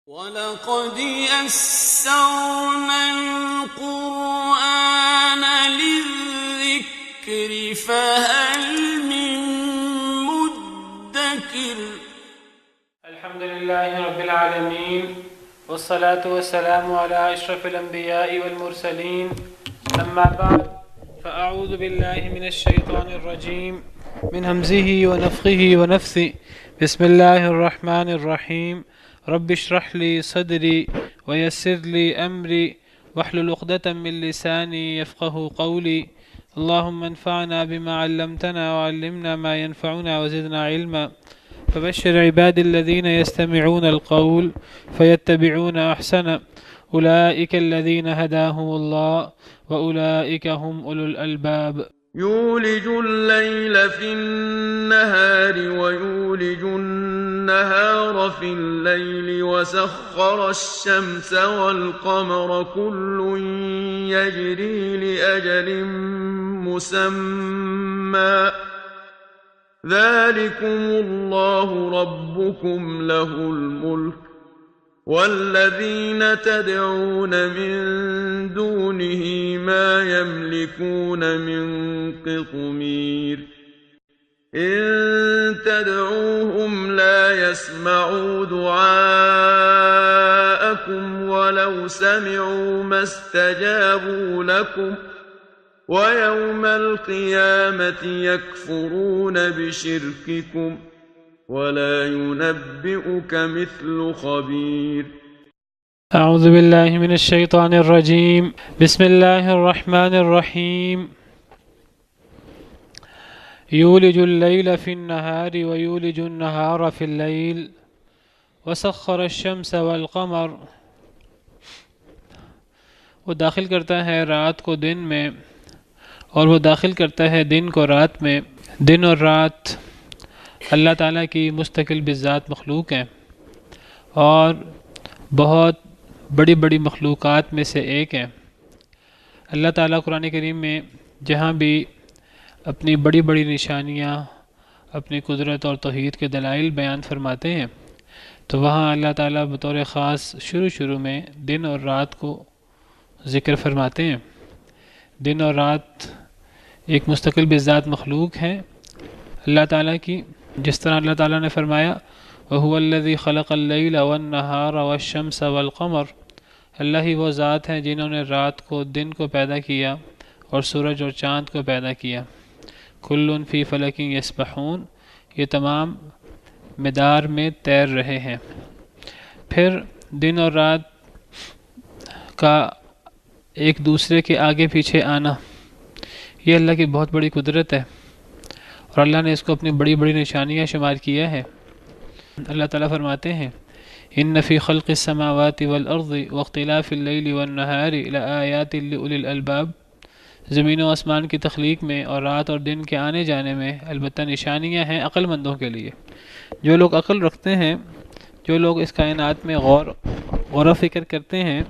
وَلَقَدْ يَسَّرْنَا الْقُرْآنَ لِلذِّكْرِ فَهَلْ مِن مُّدَّكِرٍ الحمد لله رب العالمين والصلاة والسلام على أشرف الأنبياء والمرسلين أما بعد فأعوذ بالله من الشيطان الرجيم من همزه ونفخه ونفثه بسم الله الرحمن الرحيم رب اشرح لي صدري ويسر لي أمري واحلل عقدة من لساني يفقه قولي اللهم انفعنا بما علمتنا وعلمنا ما ينفعنا وزدنا علما فبشر عبادي الذين يستمعون القول فيتبعون أحسنه أولئك الذين هداهم الله وأولئك هم أولو الألباب يولج الليل في النهار ويولج النهار في الليل وسخر الشمس والقمر كل يجري لأجل مسمى ذلكم الله ربكم له الملك والذين تدعون من دونه ما يملكون من قطمير إن تدعوهم لا يسمعوا دعاءكم ولو سمعوا ما استجابوا لكم ويوم القيامة يكفرون بشرككم ولا ينبئك مثل خبير أعوذ بالله من الشيطان الرجيم بسم الله الرحمن الرحيم يولج الليل في النهار ويولج النهار في الليل وسخر الشمس والقمر وہ داخل کرتا ہے رات کو دن میں اور وہ داخل کرتا ہے دن کو رات میں. دن اور رات اللہ تعالیٰ کی مستقل بذات مخلوق ہیں اور بہت بڑی بڑی مخلوقات میں سے ایک ہیں. اللہ تعالیٰ قرآن کریم میں جہاں بھی اپنی بڑی بڑی نشانیاں اپنی قدرت اور توحید کے دلائل بیان فرماتے ہیں تو وہاں اللہ تعالیٰ بطور خاص شروع میں دن اور رات کو ذکر فرماتے ہیں. دن اور رات ایک مستقل بذات مخلوق ہیں اللہ تعالیٰ کی. جس طرح اللہ تعالیٰ نے فرمایا وَهُوَ الَّذِي خَلَقَ اللَّيْلَ وَالنَّهَارَ وَالشَّمْسَ وَالْقَمَرَ، اللہ ہی وہ ذات ہیں جنہوں نے رات کو دن کو پیدا کیا اور سورج اور چاند کو پیدا کیا. كُلٌّ فِي فَلَكٍ يَسْبَحُونَ، یہ تمام مدار میں تیر رہے ہیں. پھر دن اور رات کا ایک دوسرے کے آگے پیچھے آنا یہ اللہ کی بہت بڑی قدرت ہے اور اللہ نے اس کو اپنی بڑی بڑی نشانیاں شمار کیا ہے. اللہ تعالیٰ فرماتے ہیں إِنَّ فِي خَلْقِ السَّمَاوَاتِ وَالْأَرْضِ وَاخْتِلَافِ اللَّيْلِ وَالنَّهَارِ لَآيَاتٍ لِأُولِي الْأَلْبَابِ، زمین و آسمان کی تخلیق میں اور رات اور دن کے آنے جانے میں البتہ نشانیاں ہیں عقل مندوں کے لیے. جو لوگ عقل رکھتے ہیں، جو لوگ اس کائنات میں غور و فکر کرتے ہیں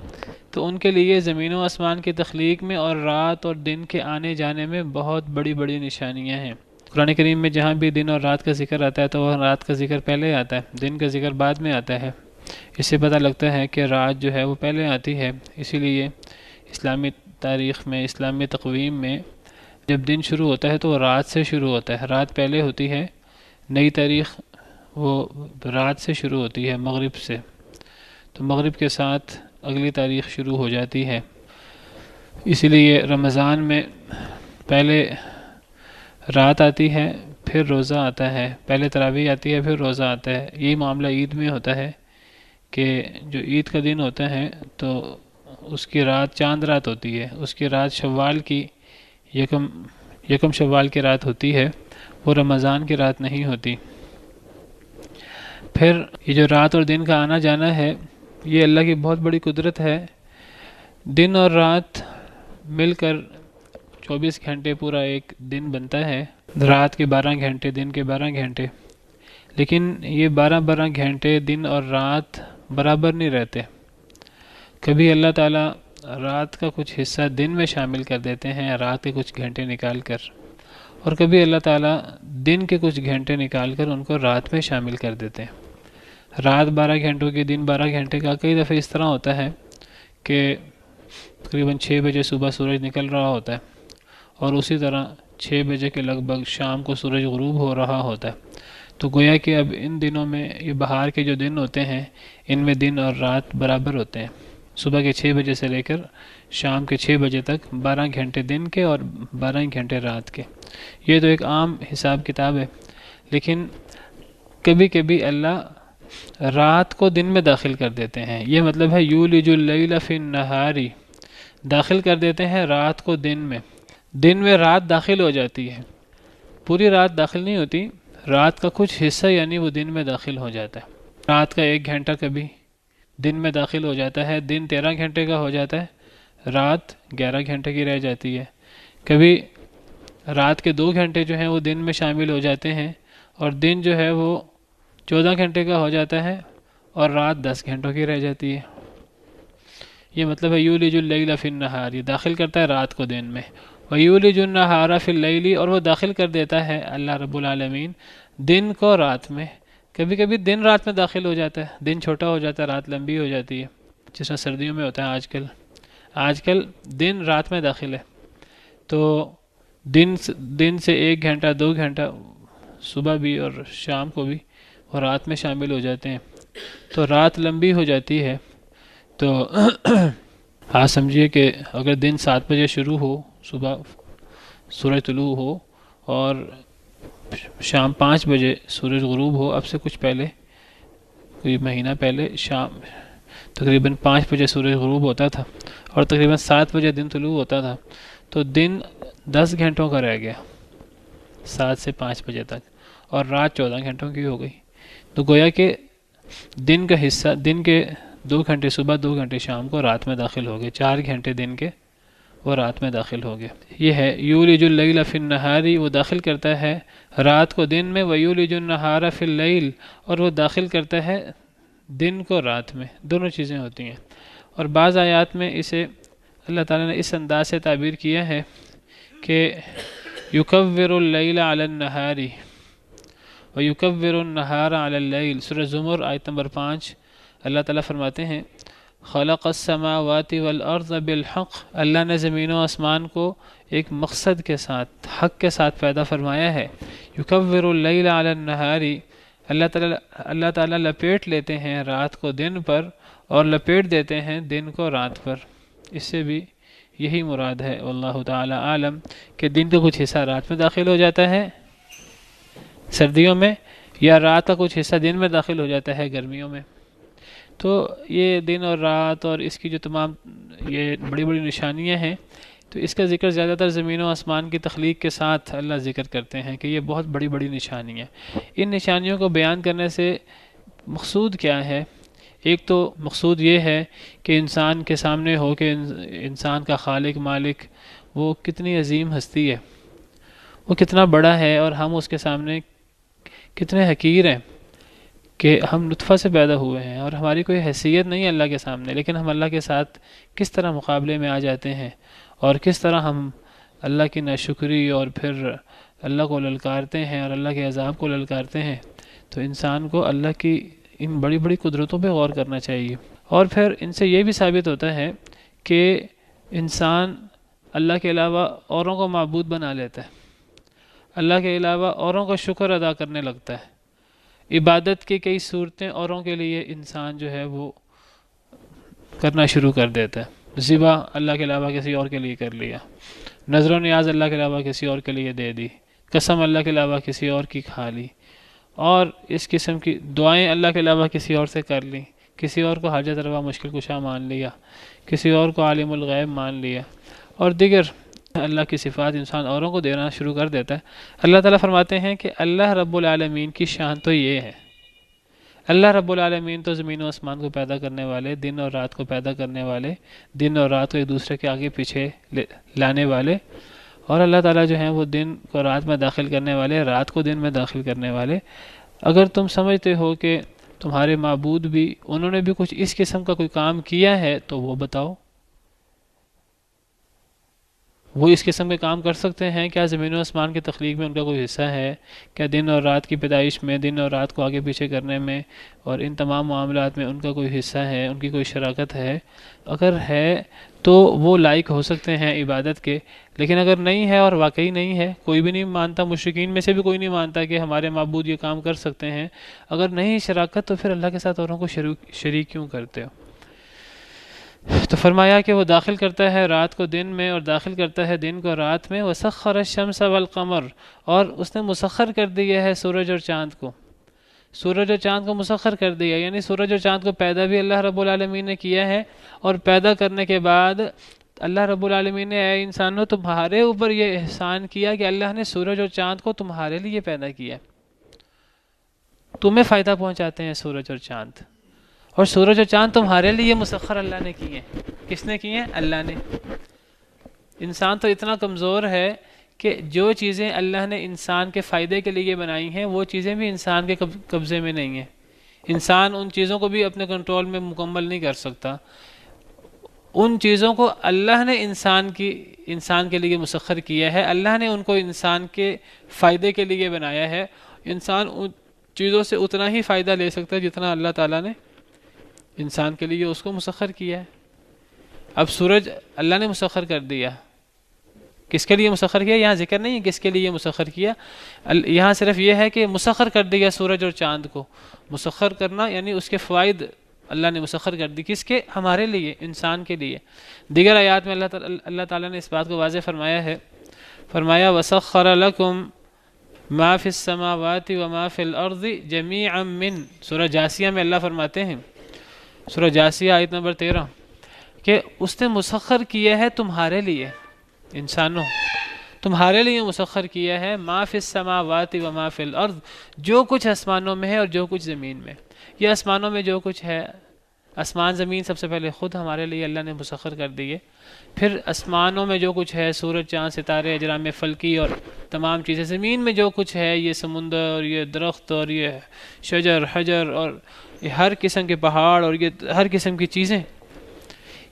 تو ان کے لیے زمین و آسمان کی تخلیق میں اور رات اور دن کے آنے جانے میں بہت بڑی بڑی نشانیاں ہیں. قرآن کریم میں جہاں بھی دن اور رات کا ذکر آتا ہے تو وہ رات کا ذکر پہلے آتا ہے، دن کا ذکر بعد میں آتا ہے. اس سے پتہ لگتا ہے کہ رات جو ہے وہ پہلے آتی ہے. اسی لیے اسلامی تاریخ میں، اسلامی تقویم میں جب دن شروع ہوتا ہے تو وہ رات سے شروع ہوتا ہے. رات پہلے ہوتی ہے، نئی تاریخ وہ رات سے شروع ہوتی ہے، مغرب سے. تو مغرب کے ساتھ اگلی تاریخ شروع ہو جاتی ہے. اسی لیے رمضان میں پہلے رات آتی ہے پھر روزہ آتا ہے، پہلے تراویح آتی ہے پھر روزہ آتا ہے. یہی معاملہ عید میں ہوتا ہے کہ جو عید کا دن ہوتا ہے تو اس کی رات چاند رات ہوتی ہے، اس کی رات شوال کی یکم شوال کی رات ہوتی ہے، وہ رمضان کی رات نہیں ہوتی. پھر یہ جو رات اور دن کا آنا جانا ہے یہ اللہ کی بہت بڑی قدرت ہے. دن اور رات مل کر 24 گھنٹے پورا ایک دن بنتا ہے، رات کے 12 گھنٹے، دن کے 12 گھنٹے. لیکن یہ 12 گھنٹے دن اور رات برابر نہیں رہتے. کبھی اللہ تعالیٰ رات کا کچھ حصہ دن میں شامل کر دیتے ہیں رات کے کچھ گھنٹے نکال کر، اور کبھی اللہ تعالیٰ دن کے کچھ گھنٹے نکال کر ان کو رات میں شامل کر دیتے ہیں. رات 12 گھنٹوں کی، دن 12 گھنٹے کا. کئی دفعہ اس طرح ہوتا ہے کہ تقریباً 6 بجے صبح سورج نکل رہا ہوتا ہے اور اسی طرح 6 بجے کے لگ بھگ شام کو سورج غروب ہو رہا ہوتا ہے. تو گویا کہ اب ان دنوں میں یہ بہار کے جو دن ہوتے ہیں ان میں دن اور رات برابر ہوتے ہیں. صبح کے 6 بجے سے لے کر شام کے 6 بجے تک 12 گھنٹے دن کے اور 12 گھنٹے رات کے. یہ تو ایک عام حساب کتاب ہے، لیکن کبھی کبھی اللہ رات کو دن میں داخل کر دیتے ہیں. یہ مطلب ہے یولج اللیل فی النہار، داخل کر دیتے ہیں رات کو دن میں رات داخل ہو جاتی ہے. پوری رات داخل نہیں ہوتی، رات کا کچھ حصہ یعنی وہ دن میں داخل ہو جاتا ہے. رات کا 1 گھنٹہ کبھی دن میں داخل ہو جاتا ہے، دن 13 گھنٹے کا ہو جاتا ہے، رات 11 گھنٹے کی رہ جاتی ہے. کبھی رات کے 2 گھنٹے جو ہیں وہ دن میں شامل ہو جاتے ہیں اور دن جو ہے وہ 14 گھنٹے کا ہو جاتا ہے اور رات 10 گھنٹوں کی رہ جاتی ہے. یہ مطلب ہے یولج اللیل فی النہار، یہ داخل کرتا ہے رات کو دن میں. وَيُولِجُ النَّهَارَ فِي اللَّيْلِ، اور وہ داخل کر دیتا ہے اللہ رب العالمین دن کو رات میں. کبھی کبھی دن رات میں داخل ہو جاتا ہے، دن چھوٹا ہو جاتا ہے، رات لمبی ہو جاتی ہے، جس طرح سردیوں میں ہوتا ہے. آج کل دن رات میں داخل ہے، تو دن سے 1 گھنٹہ 2 گھنٹہ صبح بھی اور شام کو بھی وہ رات میں شامل ہو جاتے ہیں، تو رات لمبی ہو جاتی ہے. تو آپ سمجھیے کہ اگر دن 7 بجے شروع ہو، صبح سورج طلوع ہو اور شام 5 بجے سورج غروب ہو، اب سے کچھ پہلے کوئی مہینہ پہلے شام تقریباً 5 بجے سورج غروب ہوتا تھا اور تقریباً 7 بجے دن طلوع ہوتا تھا، تو دن 10 گھنٹوں کا رہ گیا 7 سے 5 بجے تک، اور رات 14 گھنٹوں کی ہو گئی. تو گویا کہ دن کا حصہ، دن کے 2 گھنٹے صبح 2 گھنٹے شام کو رات میں داخل ہو گئے، 4 گھنٹے دن کے وہ رات میں داخل ہو گئے. یہ ہے یولج اللیل فی النہار، وہ داخل کرتا ہے رات کو دن میں. ویولج النہار فی اللیل، اور وہ داخل کرتا ہے دن کو رات میں. دونوں چیزیں ہوتی ہیں. اور بعض آیات میں اسے اللہ تعالیٰ نے اس انداز سے تعبیر کیا ہے کہ یکور اللیل علی النہار ویکور النہار علی اللیل. سورہ زمر آیت نمبر 5 اللہ تعالیٰ فرماتے ہیں خلق السماوات والارض بالحق، اللہ نے زمین و آسمان کو ایک مقصد کے ساتھ، حق کے ساتھ پیدا فرمایا ہے. یکور اللیل علی النہار، اللہ تعالیٰ لپیٹ لیتے ہیں رات کو دن پر اور لپیٹ دیتے ہیں دن کو رات پر. اس سے بھی یہی مراد ہے واللہ تعالی عالم کہ دن کا کچھ حصہ رات میں داخل ہو جاتا ہے سردیوں میں، یا رات کا کچھ حصہ دن میں داخل ہو جاتا ہے گرمیوں میں. تو یہ دن اور رات اور اس کی جو تمام یہ بڑی بڑی نشانیاں ہیں، تو اس کا ذکر زیادہ تر زمین و آسمان کی تخلیق کے ساتھ اللہ ذکر کرتے ہیں کہ یہ بہت بڑی بڑی نشانیاں ہیں. ان نشانیوں کو بیان کرنے سے مقصود کیا ہے؟ ایک تو مقصود یہ ہے کہ انسان کے سامنے ہو کہ انسان کا خالق مالک وہ کتنی عظیم ہستی ہے، وہ کتنا بڑا ہے، اور ہم اس کے سامنے کتنے حقیر ہیں کہ ہم نطفہ سے پیدا ہوئے ہیں اور ہماری کوئی حیثیت نہیں اللہ کے سامنے، لیکن ہم اللہ کے ساتھ کس طرح مقابلے میں آ جاتے ہیں اور کس طرح ہم اللہ کی ناشکری اور پھر اللہ کو للکارتے ہیں اور اللہ کے عذاب کو للکارتے ہیں. تو انسان کو اللہ کی ان بڑی بڑی قدرتوں پہ غور کرنا چاہیے. اور پھر ان سے یہ بھی ثابت ہوتا ہے کہ انسان اللہ کے علاوہ اوروں کو معبود بنا لیتا ہے، اللہ کے علاوہ اوروں کا شکر ادا کرنے لگتا ہے. عبادت کی کئی صورتیں اوروں کے لیے انسان جو ہے وہ کرنا شروع کر دیتا ہے. ذبح اللہ کے علاوہ کسی اور کے لیے کر لیا، نظر و نیاز اللہ کے علاوہ کسی اور کے لیے دے دی، قسم اللہ کے علاوہ کسی اور کی کھا لی، اور اس قسم کی دعائیں اللہ کے علاوہ کسی اور سے کر لی، کسی اور کو حاجت روا مشکل کشا مان لیا، کسی اور کو عالم الغیب مان لیا، اور دیگر اللہ کی صفات انسان اوروں کو دینا شروع کر دیتا ہے. اللہ تعالیٰ فرماتے ہیں کہ اللہ رب العالمین کی شان تو یہ ہے، اللہ رب العالمین تو زمین و آسمان کو پیدا کرنے والے، دن اور رات کو پیدا کرنے والے، دن اور رات کو ایک دوسرے کے آگے پیچھے لانے والے، اور اللہ تعالیٰ جو ہیں وہ دن کو رات میں داخل کرنے والے، رات کو دن میں داخل کرنے والے. اگر تم سمجھتے ہو کہ تمہارے معبود بھی انہوں نے بھی کچھ اس قسم کا کوئی کام کیا ہے تو وہ بتاؤ. وہ اس قسم کے کام کر سکتے ہیں؟ کیا زمین و آسمان کی تخلیق میں ان کا کوئی حصہ ہے؟ کیا دن اور رات کی پیدائش میں، دن اور رات کو آگے پیچھے کرنے میں اور ان تمام معاملات میں ان کا کوئی حصہ ہے، ان کی کوئی شراکت ہے؟ اگر ہے تو وہ لائق ہو سکتے ہیں عبادت کے، لیکن اگر نہیں ہے اور واقعی نہیں ہے، کوئی بھی نہیں مانتا، مشرکین میں سے بھی کوئی نہیں مانتا کہ ہمارے معبود یہ کام کر سکتے ہیں، اگر نہیں شراکت تو پھر اللہ کے ساتھ اوروں کو شریک کیوں کرتے ہو؟ تو فرمایا کہ وہ داخل کرتا ہے رات کو دن میں اور داخل کرتا ہے دن کو رات میں، وَسَخَّرَ الشَّمْسَ وَالْقَمَرَ، اور اس نے مسخر کر دیا ہے سورج اور چاند کو، سورج اور چاند کو مسخر کر دیا، یعنی سورج اور چاند کو پیدا بھی اللہ رب العالمین نے کیا ہے، اور پیدا کرنے کے بعد اللہ رب العالمین نے اے انسانوں تمہارے اوپر یہ احسان کیا کہ اللہ نے سورج اور چاند کو تمہارے لیے پیدا کیا، تمہیں فائدہ پہنچاتے ہیں سورج اور چاند، اور سورج اور چاند تمہارے لیے مسخر اللہ نے کیے ہیں۔ کس نے کیے ہیں؟ اللہ نے۔ انسان تو اتنا کمزور ہے کہ جو چیزیں اللہ نے انسان کے فائدے کے لیے بنائی ہیں وہ چیزیں بھی انسان کے قبضے میں نہیں ہیں، انسان ان چیزوں کو بھی اپنے کنٹرول میں مکمل نہیں کر سکتا، ان چیزوں کو اللہ نے انسان کے لیے مسخر کیا ہے، اللہ نے ان کو انسان کے فائدے کے لیے بنایا ہے، انسان ان چیزوں سے اتنا ہی فائدہ لے سکتا ہے جتنا اللہ تعالیٰ نے انسان کے لیے اس کو مسخر کیا ہے۔ اب سورج اللہ نے مسخر کر دیا، کس کے لیے مسخر کیا یہاں ذکر نہیں ہے کس کے لیے مسخر کیا، یہاں صرف یہ ہے کہ مسخر کر دیا سورج اور چاند کو، مسخر کرنا یعنی اس کے فوائد اللہ نے مسخر کر دی، کس کے؟ ہمارے لیے، انسان کے لیے۔ دیگر آیات میں اللہ تعالیٰ نے اس بات کو واضح فرمایا ہے، فرمایا وَسَخَّرَ لَكُمْ مَا فِي السَّمَاوَاتِ وَمَا فِي الْأَرْضِ جَمِيعًا مِّن، سورہ جاسیہ میں اللہ فرماتے ہیں، سورہ جاسیہ آیت نمبر 13، کہ اس نے مسخر کیا ہے تمہارے لیے، انسانوں تمہارے لیے مسخر کیا ہے، ما فی السماوات و ما فی الارض، جو کچھ آسمانوں میں ہے اور جو کچھ زمین میں۔ یہ آسمانوں میں جو کچھ ہے، آسمان زمین سب سے پہلے خود ہمارے لیے اللہ نے مسخر کر دیے، پھر آسمانوں میں جو کچھ ہے، سورج چاند ستارے اجرام فلکی اور تمام چیزیں، زمین میں جو کچھ ہے، یہ سمندر اور یہ درخت اور یہ شجر حجر اور یہ ہر قسم کے پہاڑ اور یہ ہر قسم کی چیزیں،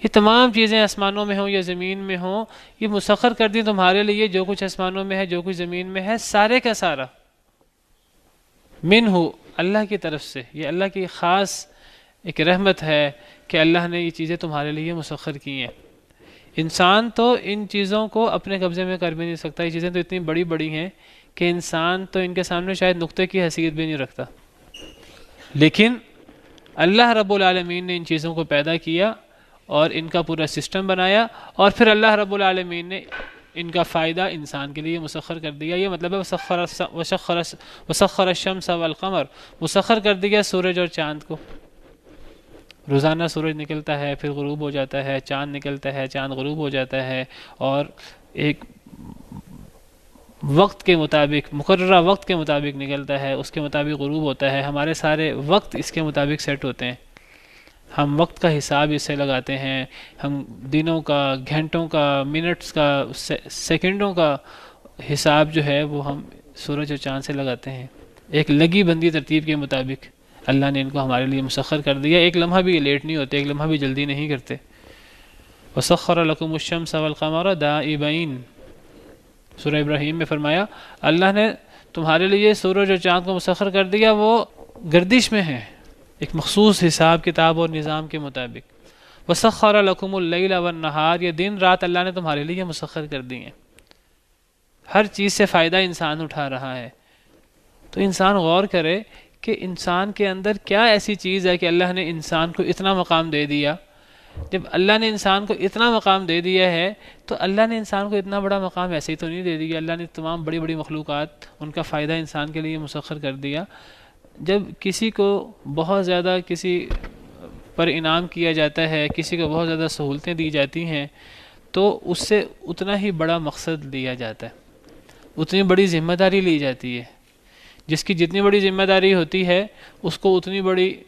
یہ تمام چیزیں آسمانوں میں ہوں یا زمین میں ہوں، یہ مسخر کر دی تمہارے لیے، جو کچھ آسمانوں میں ہے جو کچھ زمین میں ہے، سارے کا سارا منہ، اللہ کی طرف سے۔ یہ اللہ کی خاص ایک رحمت ہے کہ اللہ نے یہ چیزیں تمہارے لیے مسخر کی ہیں۔ انسان تو ان چیزوں کو اپنے قبضے میں کر بھی نہیں سکتا، یہ چیزیں تو اتنی بڑی بڑی ہیں کہ انسان تو ان کے سامنے شاید نقطے کی حیثیت بھی نہیں رکھتا، لیکن اللہ رب العالمین نے ان چیزوں کو پیدا کیا اور ان کا پورا سسٹم بنایا، اور پھر اللہ رب العالمین نے ان کا فائدہ انسان کے لیے مسخر کر دیا۔ یہ مطلب ہے وسخر الشمس والقمر، مسخر کر دیا سورج اور چاند کو۔ روزانہ سورج نکلتا ہے پھر غروب ہو جاتا ہے، چاند نکلتا ہے چاند غروب ہو جاتا ہے، اور ایک وقت کے مطابق، مقررہ وقت کے مطابق نکلتا ہے، اس کے مطابق غروب ہوتا ہے۔ ہمارے سارے وقت اس کے مطابق سیٹ ہوتے ہیں، ہم وقت کا حساب اس سے لگاتے ہیں، ہم دنوں کا، گھنٹوں کا، منٹس کا، سیکنڈوں کا حساب جو ہے وہ ہم سورج اور چاند سے لگاتے ہیں، ایک لگی بندی ترتیب کے مطابق اللہ نے ان کو ہمارے لیے مسخر کر دیا۔ ایک لمحہ بھی لیٹ نہیں ہوتے، ایک لمحہ بھی جلدی نہیں کرتے۔ وَسَخَّرَ لَكُمُ الشَّمْسَ وَالْقَمَرَ دَائِبَيْنِ، سورہ ابراہیم میں فرمایا اللہ نے تمہارے لیے سورج اور چاند کو مسخر کر دیا، وہ گردش میں ہیں ایک مخصوص حساب کتاب اور نظام کے مطابق۔ وَسَخَّرَ لَكُمُ اللَّيْلَ وَالنَّهَارِ، یہ دن رات اللہ نے تمہارے لیے مسخر کر دی ہیں، ہر چیز سے فائدہ انسان اٹھا رہا ہے۔ تو انسان غور کرے کہ انسان کے اندر کیا ایسی چیز ہے کہ اللہ نے انسان کو اتنا مقام دے دیا۔ جب اللہ نے انسان کو اتنا مقام دے دیا ہے تو اللہ نے انسان کو اتنا بڑا مقام ایسے ہی تو نہیں دے دیا، اللہ نے تمام بڑی بڑی مخلوقات، ان کا فائدہ انسان کے لیے مسخر کر دیا۔ جب کسی کو بہت زیادہ کسی پر انعام کیا جاتا ہے، کسی کو بہت زیادہ سہولتیں دی جاتی ہیں، تو اس سے اتنا ہی بڑا مقصد لیا جاتا ہے، اتنی بڑی ذمہ داری لی جاتی ہے۔ جس کی جتنی بڑی ذمہ داری ہوتی ہے اس کو اتنی بڑی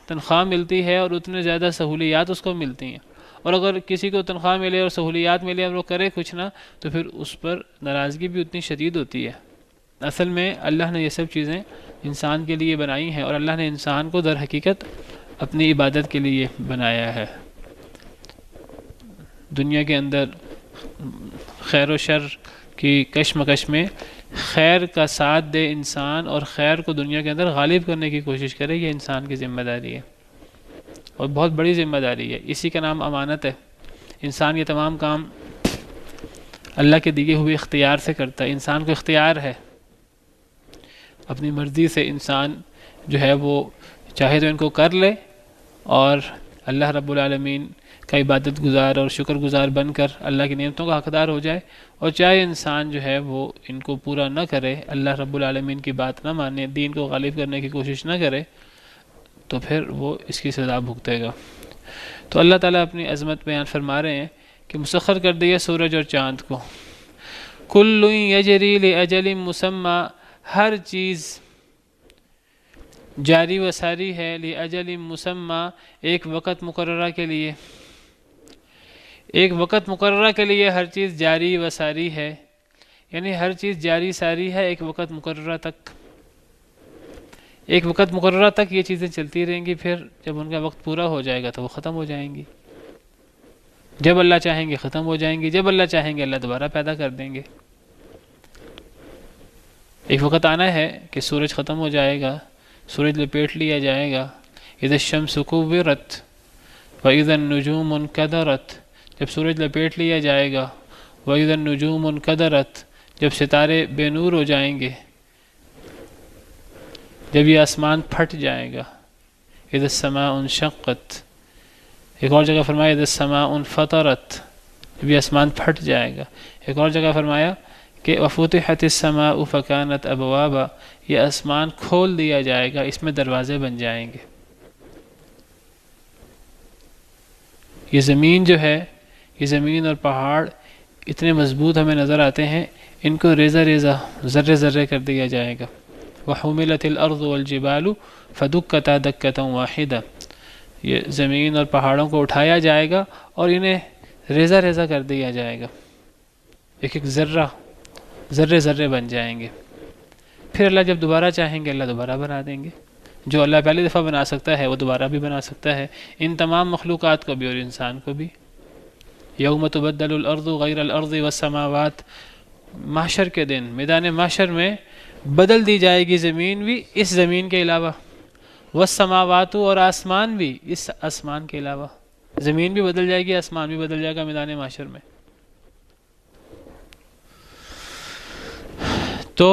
تنخواہ ملتی ہے اور اتنے زیادہ سہولیات اس کو ملتی ہیں، اور اگر کسی کو تنخواہ ملے اور سہولیات ملے اور وہ کرے کچھ نہ تو پھر اس پر ناراضگی بھی اتنی شدید ہوتی ہے۔ اصل میں اللہ نے یہ سب چیزیں انسان کے لیے بنائی ہیں، اور اللہ نے انسان کو در حقیقت اپنی عبادت کے لیے بنایا ہے۔ دنیا کے اندر خیر و شر کی کشمکش میں خیر کا ساتھ دے انسان اور خیر کو دنیا کے اندر غالب کرنے کی کوشش کرے، یہ انسان کی ذمہ داری ہے اور بہت بڑی ذمہ داری ہے۔ اسی کا نام امانت ہے۔ انسان یہ تمام کام اللہ کے دیے ہوئے اختیار سے کرتا ہے۔ انسان کو اختیار ہے، اپنی مرضی سے انسان جو ہے وہ چاہے تو ان کو کر لے اور اللہ رب العالمین کا عبادت گزار اور شکر گزار بن کر اللہ کی نعمتوں کا حقدار ہو جائے، اور چاہے انسان جو ہے وہ ان کو پورا نہ کرے، اللہ رب العالمین کی بات نہ مانے، دین کو غالب کرنے کی کوشش نہ کرے، تو پھر وہ اس کی سزا بھگتے گا۔ تو اللہ تعالیٰ اپنی عظمت بیان فرما رہے ہیں کہ مسخر کر دیا سورج اور چاند کو، کل یجری لاجل مسمی، ہر چیز جاری و ساری ہے، لاجل مسمی، ایک وقت مقررہ کے لیے، ایک وقت مقررہ کے لیے ہر چیز جاری و ساری ہے، یعنی ہر چیز جاری ساری ہے ایک وقت مقررہ تک، ایک وقت مقررہ تک یہ چیزیں چلتی رہیں گی، پھر جب ان کا وقت پورا ہو جائے گا تو وہ ختم ہو جائیں گی، جب اللہ چاہیں گے ختم ہو جائیں گی، جب اللہ چاہیں گے اللہ دوبارہ پیدا کر دیں گے۔ ایک وقت آنا ہے کہ سورج ختم ہو جائے گا، سورج لپیٹ لیا جائے گا، اذا الشمس کورت واذا النجوم انکدرت، جب سورج لپیٹ لیا جائے گا، واذا النجوم انکدرت، جب ستارے بے نور ہو جائیں گے، جب یہ آسمان پھٹ جائے گا، اذا السماء انشقت، ایک اور جگہ فرمایا اذا السماء انفطرت، جب یہ آسمان پھٹ جائے گا، ایک اور جگہ فرمایا کہ وفتحت السماء فکانت ابوابا، یہ آسمان کھول دیا جائے گا، اس میں دروازے بن جائیں گے۔ یہ زمین جو ہے، یہ زمین اور پہاڑ اتنے مضبوط ہمیں نظر آتے ہیں، ان کو ریزہ ریزہ ذرے ذرے کر دیا جائے گا۔ وحملت الارض والجبال فدکتا دکتا واحدہ، یہ زمین اور پہاڑوں کو اٹھایا جائے گا اور انہیں ریزہ ریزہ کر دیا جائے گا، ایک ایک ذرہ ذرے ذرے بن جائیں گے۔ پھر اللہ جب دوبارہ چاہیں گے اللہ دوبارہ بنا دیں گے، جو اللہ پہلی دفعہ بنا سکتا ہے وہ دوبارہ بھی بنا سکتا ہے، ان تمام مخلوقات کو بھی اور انسان کو بھی۔ یوم تبدل الارض غیر الارض والسماوات، محشر کے دن میدان محشر میں بدل دی جائے گی زمین بھی اس زمین کے علاوہ، والسماوات، اور آسمان بھی اس آسمان کے علاوہ، زمین بھی بدل جائے گی، آسمان بھی بدل جائے گا میدان محشر میں۔ تو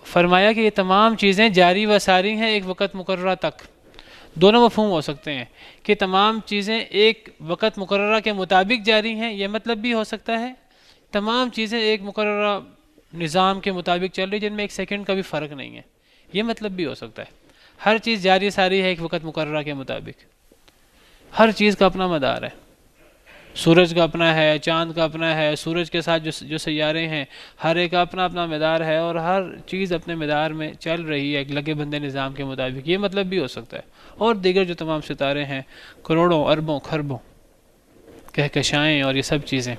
فرمایا کہ یہ تمام چیزیں جاری و ساری ہیں ایک وقت مقررہ تک۔ دونوں مفہوم ہو سکتے ہیں کہ تمام چیزیں ایک وقت مقررہ کے مطابق جاری ہیں، یہ مطلب بھی ہو سکتا ہے تمام چیزیں ایک مقررہ نظام کے مطابق چل رہی جن میں ایک سیکنڈ کا بھی فرق نہیں ہے، یہ مطلب بھی ہو سکتا ہے۔ ہر چیز جاری ساری ہے ایک وقت مقررہ کے مطابق، ہر چیز کا اپنا مدار ہے، سورج کا اپنا ہے، چاند کا اپنا ہے، سورج کے ساتھ جو سیارے ہیں ہر ایک کا اپنا اپنا مدار ہے، اور ہر چیز اپنے مدار میں چل رہی ہے ایک لگے بندے نظام کے مطابق، یہ مطلب بھی ہو سکتا ہے۔ اور دیگر جو تمام ستارے ہیں، کروڑوں اربوں کھربوں کہکشائیں اور یہ سب چیزیں،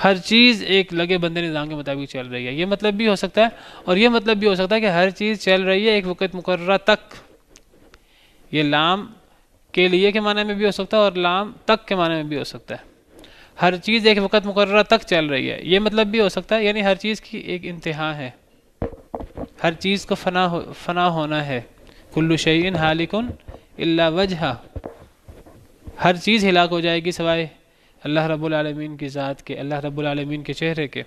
ہر چیز ایک لگے بندے نظام کے مطابق چل رہی ہے، یہ مطلب بھی ہو سکتا ہے۔ اور یہ مطلب بھی ہو سکتا ہے کہ ہر چیز چل رہی ہے ایک وقت مقررہ تک، یہ لام کے لیے کے معنی میں بھی ہو سکتا ہے اور لام تک کے معنی میں بھی ہو سکتا ہے۔ ہر چیز ایک وقت مقررہ تک چل رہی ہے، یہ مطلب بھی ہو سکتا ہے، یعنی ہر چیز کی ایک انتہا ہے، ہر چیز کو فنا ہونا ہے۔ کل شیء ہالک الا وجہہ، ہر چیز ہلاک ہو جائے گی سوائے اللہ رب العالمین کی ذات کے، اللہ رب العالمین کے چہرے کے۔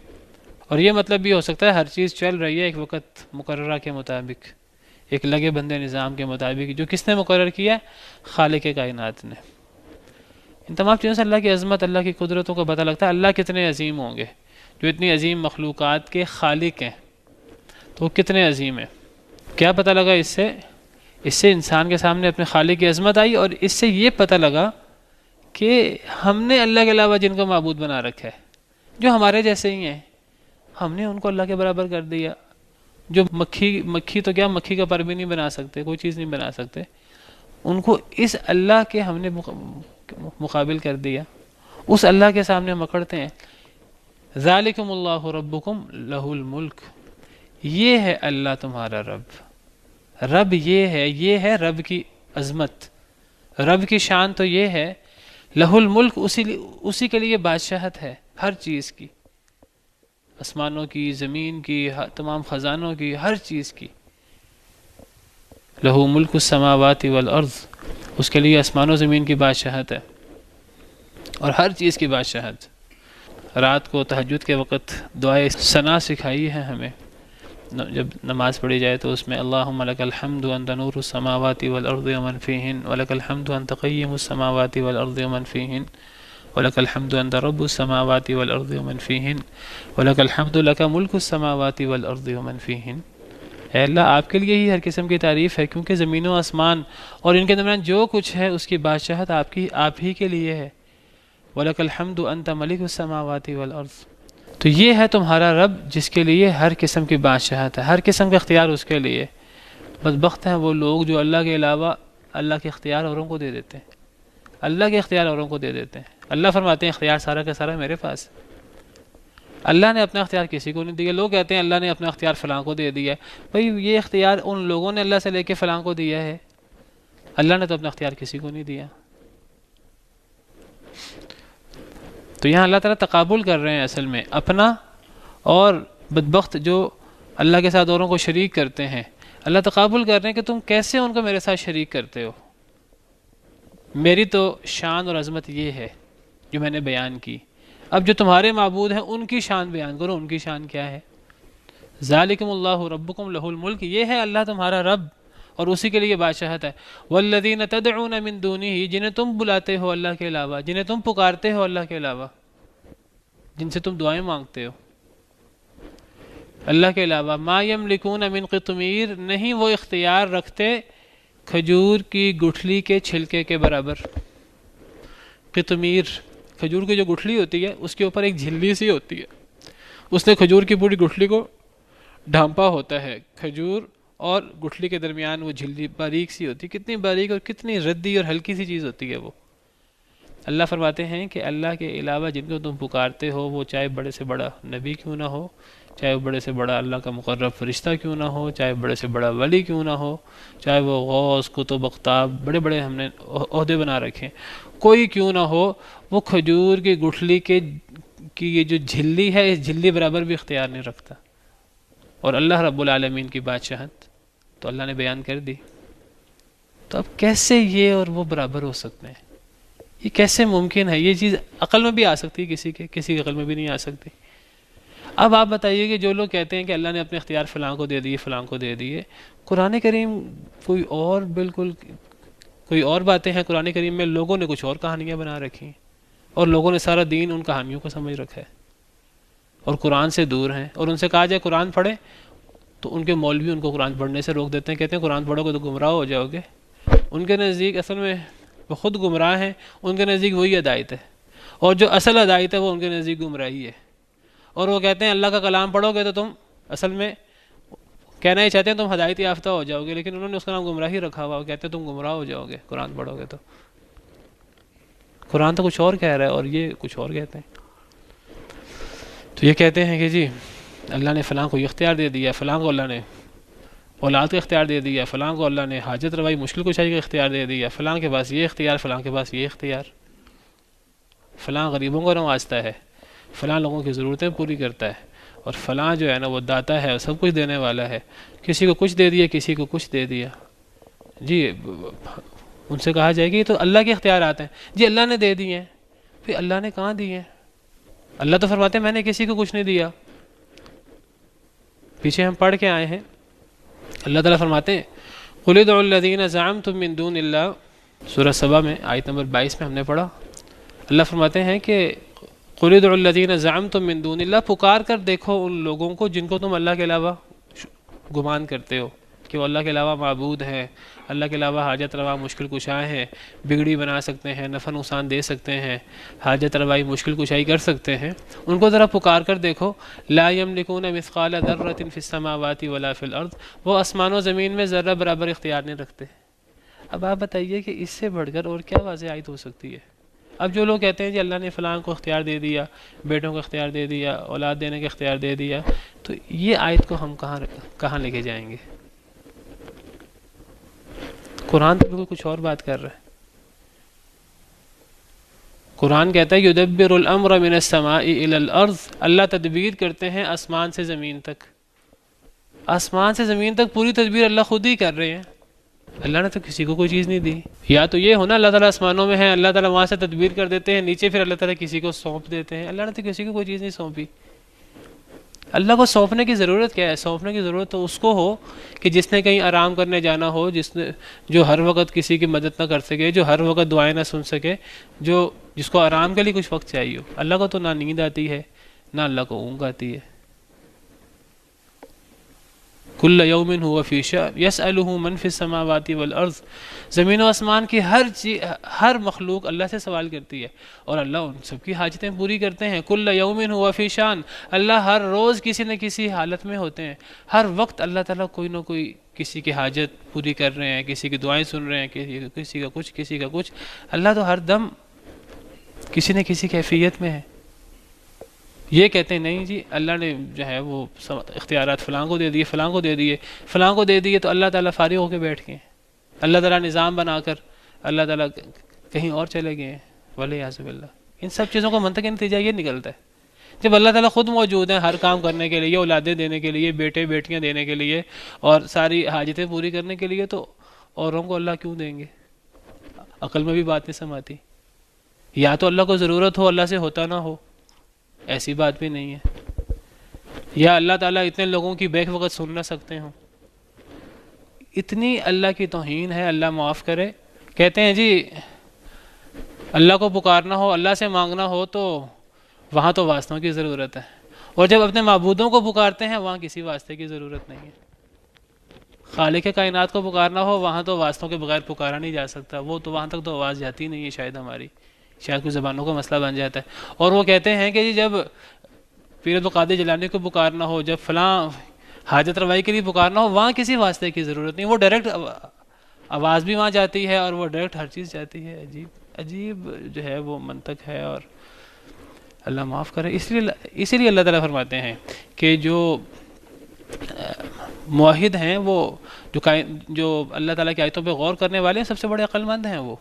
اور یہ مطلب بھی ہو سکتا ہے ہر چیز چل رہی ہے ایک وقت مقررہ کے مطابق، ایک لگے بندے نظام کے مطابق، جو کس نے مقرر کیا ہے؟ خالق کائنات نے۔ ان تمام چیزوں سے اللہ کی عظمت، اللہ کی قدرتوں کا پتہ لگتا ہے، اللہ کتنے عظیم ہوں گے، جو اتنی عظیم مخلوقات کے خالق ہیں تو وہ کتنے عظیم ہیں۔ کیا پتہ لگا اس سے انسان کے سامنے اپنے خالق کی عظمت آئی، اور اس سے یہ پتہ لگا کہ ہم نے اللہ کے علاوہ جن کو معبود بنا رکھا ہے، جو ہمارے جیسے ہی ہیں، ہم نے ان کو اللہ کے برابر کر دیا۔ جو مکھی تو کیا مکھی کا پر بھی نہیں بنا سکتے، کوئی چیز نہیں بنا سکتے، ان کو اس اللہ کے ہم نے مقابل کر دیا، اس اللہ کے سامنے ہم اکڑتے ہیں۔ ذالکم اللہ ربکم لہ الملک، یہ ہے اللہ تمہارا رب یہ ہے رب کی عظمت، رب کی شان تو یہ ہے، لہ الملک، اسی کے لیے بادشاہت ہے، ہر چیز کی، آسمانوں کی، زمین کی، تمام خزانوں کی، ہر چیز کی. لہو ملک السماوات والارض، اس کے لیے آسمان و زمین کی بادشاہت ہے اور ہر چیز کی بادشاہت. رات کو تہجد کے وقت دعائے ثنا سکھائی ہے ہمیں، جب نماز پڑھی جائے تو اس میں اللہم لک الحمد انت نور السماوات والارض ومن فیہن ولک الحمد انت قیم السماوات والارض ومن فیہن ولک الحمد انت رب السماوات والارض ومن فیہن ولک الحمد لک ملک السماوات والارض ومن فیہن. اے اللہ آپ کے لیے ہی ہر قسم کی تعریف ہے، کیونکہ زمین و آسمان اور ان کے درمیان جو کچھ ہے اس کی بادشاہت آپ ہی کے لیے ہے. وَلَكَ الْحَمْدُ أَنْتَ مَلِكُ السَّمَاوَاتِ وَالْأَرْضِ. تو یہ ہے تمہارا رب جس کے لیے ہر قسم کی بادشاہت ہے، ہر قسم کا اختیار اس کے لیے. بدبخت ہیں وہ لوگ جو اللہ کے علاوہ اللہ کے اختیار اوروں کو دے دیتے ہیں، اللہ کے اختیار اوروں کو دے دیتے ہیں. اللہ فرماتے ہیں اختیار سارا کا سارا میرے پاس. اللہ نے اپنا اختیار کسی کو نہیں دیا. لوگ کہتے ہیں اللہ نے اپنا اختیار فلاں کو دے دیا ہے. بھئی یہ اختیار ان لوگوں نے اللہ سے لے کے فلاں کو دیا ہے، اللہ نے تو اپنا اختیار کسی کو نہیں دیا. تو یہاں اللہ تعالیٰ تقابل کر رہے ہیں اصل میں اپنا اور بدبخت جو اللہ کے ساتھ اوروں کو شریک کرتے ہیں. اللہ تقابل کر رہے ہیں کہ تم کیسے ان کو میرے ساتھ شریک کرتے ہو. میری تو شان اور عظمت یہ ہے جو میں نے بیان کی، اب جو تمہارے معبود ہیں ان کی شان بیان کرو. ان کی شان کیا ہے؟ ذالکم اللہ ربکم لہ الملک، یہ ہے اللہ تمہارا رب اور اسی کے لیے بادشاہت ہے. والذین تدعون من دونہ، جنہیں تم بلاتے ہو اللہ کے علاوہ، جنہیں تم پکارتے ہو اللہ کے علاوہ، جن سے تم دعائیں مانگتے ہو اللہ کے علاوہ. ما یملکون من قطمیر، نہیں وہ اختیار رکھتے کھجور کی گٹھلی کے چھلکے کے برابر. قطمیر، کھجور کی جو گٹھلی ہوتی ہے اس کے اوپر ایک جھلی سی ہوتی ہے، اس نے کھجور کی پوری گٹھلی کو ڈھانپا ہوتا ہے. کھجور اور گٹھلی کے درمیان وہ جھلی باریک سی ہوتی ہے، کتنی باریک اور کتنی ردی اور ہلکی سی چیز ہوتی ہے وہ. اللہ فرماتے ہیں کہ اللہ کے علاوہ جن کو تم پکارتے ہو، وہ چاہے بڑے سے بڑا نبی کیوں نہ ہو، چاہے وہ بڑے سے بڑا اللہ کا مقرب فرشتہ کیوں نہ ہو، چاہے بڑے سے بڑا ولی کیوں نہ ہو، چاہے وہ غوث، کتب، اقطاب، بڑے بڑے ہم نے عہدے بنا رکھے، کوئی کیوں نہ ہو، وہ کھجور کی گٹھلی کی یہ جو جھلی ہے اس جھلی برابر بھی اختیار نہیں رکھتا. اور اللہ رب العالمین کی بادشاہت تو اللہ نے بیان کر دی. تو اب کیسے یہ اور وہ برابر ہو سکتے ہیں؟ یہ کیسے ممکن ہے؟ یہ چیز عقل میں بھی آ سکتی ہے، کسی کی عقل میں بھی نہیں آ سکتی. اب آپ بتائیے کہ جو لوگ کہتے ہیں کہ اللہ نے اپنے اختیار فلاں کو دے دیے، فلاں کو دے دیے، قرآن کریم کوئی اور بالکل کوئی اور باتیں ہیں. قرآن کریم میں لوگوں نے کچھ اور کہانیاں بنا رکھی ہیں اور لوگوں نے سارا دین ان کہانیوں کو سمجھ رکھا ہے اور قرآن سے دور ہیں. اور ان سے کہا جائے قرآن پڑھیں تو ان کے مولوی ان کو قرآن پڑھنے سے روک دیتے ہیں، کہتے ہیں قرآن پڑھو گے تو گمراہ ہو جاؤ گے. ان کے نزدیک اصل میں وہ خود گمراہ ہیں، ان کے نزدیک وہی ہدایت ہے، اور جو اصل ہدایت ہے وہ ان کے نزدیک گمراہی ہے. اور وہ کہتے ہیں اللہ کا کلام پڑھو گے تو تم اصل میں کہنا ہی چاہتے ہیں تم ہدایت یافتہ ہو جاؤ گے، لیکن انہوں نے اس کا نام گمراہی رکھا ہوا. وہ کہتے ہیں تم گمراہ ہو جاؤ گے قرآن پڑھو گے تو. قرآن تو کچھ اور کہہ رہا ہے اور یہ کچھ اور کہتے ہیں. تو یہ کہتے ہیں کہ جی اللہ نے فلاں کو یہ اختیار دے دیا، فلاں کو اللہ نے اولاد کا اختیار دے دیا، فلاں کو اللہ نے حاجت روائی مشکل کشائی کا اختیار دے دیا، فلاں کے پاس یہ اختیار، فلاں کے پاس یہ اختیار، فلاں غریبوں کو نوازتا ہے، فلاں لوگوں کی ضرورتیں پوری کرتا ہے، اور فلاں جو ہے نا وہ داتا ہے اور سب کچھ دینے والا ہے. کسی کو کچھ دے دیا، کسی کو کچھ دے دیا. جی ان سے کہا جائے گا یہ تو اللہ کے اختیارات ہیں. جی اللہ نے دے دیے ہیں. پھر اللہ نے کہاں دیے ہیں؟ اللہ تو فرماتے ہیں میں نے کسی کو کچھ نہیں دیا. پیچھے ہم پڑھ کے آئے ہیں، اللہ تعالیٰ فرماتے ہیں قُلِ ادْعُوا الَّذِينَ زَعَمْتُم مِّن دُونِ اللَّهِ، سورہ سبا میں آیت نمبر 22 میں ہم نے پڑھا. اللہ فرماتے ہیں کہ قُلِ ادْعُوا الَّذِينَ زَعَمْتُم مِّن دُونِ اللَّهِ، پکار کر دیکھو ان لوگوں کو جن کو تم اللہ کے علاوہ گمان کرتے ہو کہ وہ اللہ کے علاوہ معبود ہیں، اللہ کے علاوہ حاجت روا مشکل کشائی ہیں، بگڑی بنا سکتے ہیں، نفع نقصان دے سکتے ہیں، حاجت روائی مشکل کشائی کر سکتے ہیں. ان کو ذرا پکار کر دیکھو. لا یملکون مثقال ذرۃ فی السماوات ولا فی الارض، وہ آسمان و زمین میں ذرہ برابر اختیار نہیں رکھتے. اب آپ بتائیے کہ اس سے بڑھ کر اور کیا واضح آیت ہو سکتی ہے؟ اب جو لوگ کہتے ہیں کہ اللہ نے فلاں کو اختیار دے دیا، بیٹوں کو اختیار دے دیا، اولاد دینے کا اختیار دے دیا، تو یہ آیت کو ہم کہاں لے کے جائیں گے؟ قرآن تو بالکل کچھ اور بات کر رہا ہے. قرآن کہتا ہے یدبر الامر من السماء الی الارض، اللہ تدبیر کرتے ہیں آسمان سے زمین تک. آسمان سے زمین تک پوری تدبیر اللہ خود ہی کر رہے ہیں. اللہ نے تو کسی کو کوئی چیز نہیں دی. یا تو یہ ہونا اللہ تعالیٰ آسمانوں میں ہے، اللہ تعالیٰ وہاں سے تدبیر کر دیتے ہیں، نیچے پھر اللہ تعالیٰ کسی کو سونپ دیتے ہیں. اللہ نے تو کسی کو کوئی چیز نہیں سونپی. اللہ کو سونپنے کی ضرورت کیا ہے؟ سونپنے کی ضرورت تو اس کو ہو کہ جس نے کہیں آرام کرنے جانا ہو، جو ہر وقت کسی کی مدد نہ کر سکے، جو ہر وقت دعائیں نہ سن سکے، جس کو آرام کے لیے کچھ وقت چاہیے ہو. اللہ کو تو نہ نیند آتی ہے نہ اللہ کو اونگ آتی ہے. کل یوم هو فی شأن یسألہ من فی السماوات والارض، زمین و آسمان کی ہر مخلوق اللہ سے سوال کرتی ہے اور اللہ ان سب کی حاجتیں پوری کرتے ہیں. کل یوم هو فی شأن، اللہ ہر روز کسی نہ کسی حالت میں ہوتے ہیں. ہر وقت اللہ تعالیٰ کوئی نہ کوئی کسی کی حاجت پوری کر رہے ہیں، کسی کی دعائیں سن رہے ہیں، کسی کا کچھ کسی کا کچھ. اللہ تو ہر دم کسی نہ کسی کیفیت میں ہے. یہ کہتے ہیں نہیں جی اللہ نے جو ہے وہ اختیارات فلاں کو دے دیے، فلاں کو دے دیے، فلاں کو دے دیے، تو اللہ تعالیٰ فارغ ہو کے بیٹھ گئے ہیں. اللہ تعالیٰ نظام بنا کر اللہ تعالیٰ کہیں اور چلے گئے ہیں. والعیاذ باللہ. ان سب چیزوں کا منطقی نتیجہ یہ نکلتا ہے جب اللہ تعالیٰ خود موجود ہیں ہر کام کرنے کے لیے، اولادیں دینے کے لیے، بیٹے بیٹیاں دینے کے لیے اور ساری حاجتیں پوری کرنے کے لیے، تو اوروں کو اللہ کیوں دیں گے؟ عقل میں بھی بات نہیں سماتی. یا تو اللہ کو ضرورت ہو اللہ سے ہوتا نہ ہو، ایسی بات بھی نہیں ہے. یا اللہ تعالیٰ اتنے لوگوں کی بیک وقت سن نہ سکتے ہوں. اتنی اللہ کی توہین ہے، اللہ معاف کرے. کہتے ہیں جی اللہ کو پکارنا ہو، اللہ سے مانگنا ہو تو وہاں تو واسطوں کی ضرورت ہے، اور جب اپنے معبودوں کو پکارتے ہیں وہاں کسی واسطے کی ضرورت نہیں ہے. خالق کائنات کو پکارنا ہو وہاں تو واسطوں کے بغیر پکارا نہیں جا سکتا. وہ تو وہاں تک تو آواز جاتی نہیں ہے شاید ہماری، شاید کچھ زبانوں کا مسئلہ بن جاتا ہے. اور وہ کہتے ہیں کہ جی جب پیر عبدالقادر جیلانی کو پکارنا ہو، جب فلاں حاجت روائی کے لیے پکارنا ہو، وہاں کسی واسطے کی ضرورت نہیں. وہ ڈائریکٹ آواز بھی وہاں جاتی ہے اور وہ ڈائریکٹ ہر چیز جاتی ہے. عجیب جو ہے وہ منطق ہے، اور اللہ معاف کرے. اسی لیے اللہ تعالیٰ فرماتے ہیں کہ جو موحد ہیں، وہ جو اللہ تعالیٰ کی آیتوں پہ غور کرنے والے ہیں، سب سے بڑے عقل مند ہیں. وہ